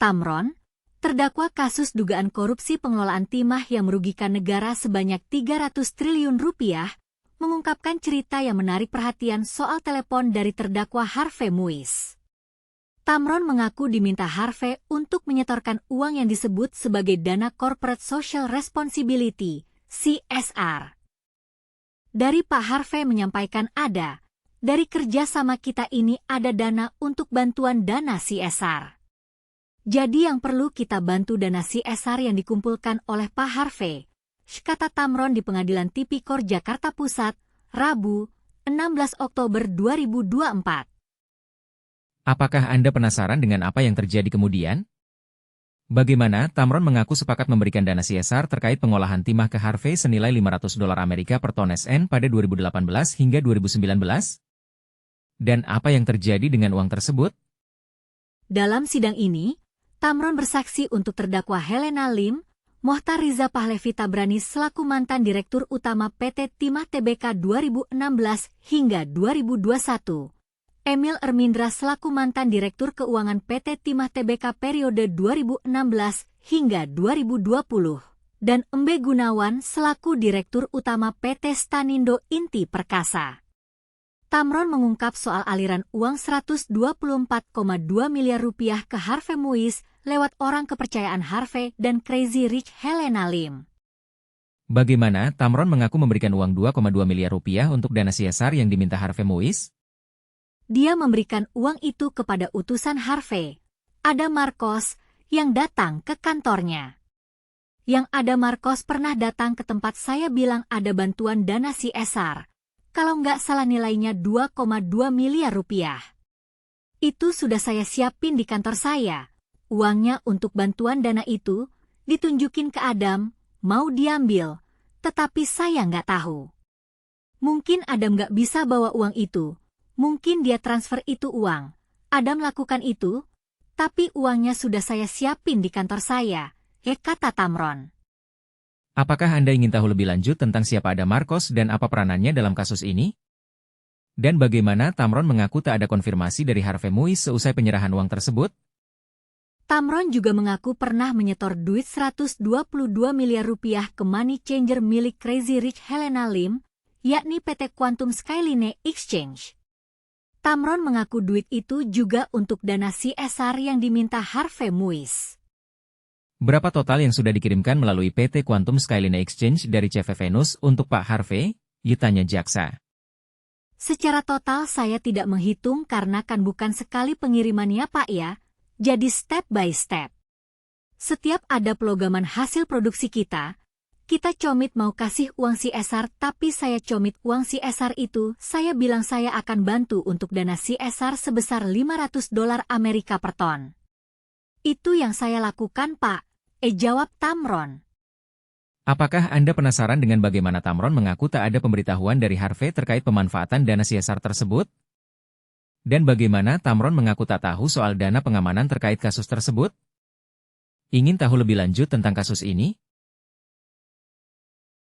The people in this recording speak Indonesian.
Tamron, terdakwa kasus dugaan korupsi pengelolaan timah yang merugikan negara sebanyak 300 triliun rupiah, mengungkapkan cerita yang menarik perhatian soal telepon dari terdakwa Harvey Muiz. Tamron mengaku diminta Harvey untuk menyetorkan uang yang disebut sebagai dana Corporate Social Responsibility, CSR. Dari Pak Harvey menyampaikan dari kerjasama kita ini ada dana untuk bantuan dana CSR. Jadi yang perlu kita bantu dana CSR yang dikumpulkan oleh Pak Harvey, kata Tamron di Pengadilan Tipikor Jakarta Pusat, Rabu, 16 Oktober 2024. Apakah Anda penasaran dengan apa yang terjadi kemudian? Bagaimana Tamron mengaku sepakat memberikan dana CSR terkait pengolahan timah ke Harvey senilai $500 Amerika per ton SN pada 2018 hingga 2019? Dan apa yang terjadi dengan uang tersebut? Dalam sidang ini, Tamron bersaksi untuk terdakwa Helena Lim, Mohtar Riza Pahlevi Tabrani selaku mantan Direktur Utama PT Timah Tbk 2016 hingga 2021. Emil Ermindra selaku mantan Direktur Keuangan PT Timah Tbk periode 2016 hingga 2020, dan Embe Gunawan selaku Direktur Utama PT Stanindo Inti Perkasa. Tamron mengungkap soal aliran uang 124,2 miliar rupiah ke Harvey Muiz lewat orang kepercayaan Harvey dan Crazy Rich Helena Lim. Bagaimana Tamron mengaku memberikan uang 2,2 miliar rupiah untuk dana CSR yang diminta Harvey Muiz? Dia memberikan uang itu kepada utusan Harvey, Adam Marcos, yang datang ke kantornya. Yang Adam Marcos pernah datang ke tempat saya bilang ada bantuan dana CSR, kalau nggak salah nilainya 2,2 miliar rupiah. Itu sudah saya siapin di kantor saya. Uangnya untuk bantuan dana itu ditunjukin ke Adam, mau diambil, tetapi saya nggak tahu. Mungkin Adam nggak bisa bawa uang itu. Mungkin dia transfer itu uang. Adam lakukan itu, tapi uangnya sudah saya siapin di kantor saya, kata Tamron. Apakah Anda ingin tahu lebih lanjut tentang siapa Adam Marcos dan apa peranannya dalam kasus ini? Dan bagaimana Tamron mengaku tak ada konfirmasi dari Harvey Muiz seusai penyerahan uang tersebut? Tamron juga mengaku pernah menyetor duit 122 miliar rupiah ke money changer milik Crazy Rich Helena Lim, yakni PT Quantum Skyline Exchange. Tamron mengaku duit itu juga untuk dana CSR yang diminta Harvey Muiz. Berapa total yang sudah dikirimkan melalui PT Quantum Skyline Exchange dari CV Venus untuk Pak Harvey? Tanya jaksa. Secara total saya tidak menghitung karena kan bukan sekali pengirimannya Pak ya, jadi step by step. Setiap ada pelogaman hasil produksi kita comit mau kasih uang CSR tapi saya comit uang CSR itu, saya bilang saya akan bantu untuk dana CSR sebesar $500 Amerika per ton. Itu yang saya lakukan Pak, jawab Tamron. Apakah Anda penasaran dengan bagaimana Tamron mengaku tak ada pemberitahuan dari Harvey terkait pemanfaatan dana CSR tersebut? Dan bagaimana Tamron mengaku tak tahu soal dana pengamanan terkait kasus tersebut? Ingin tahu lebih lanjut tentang kasus ini?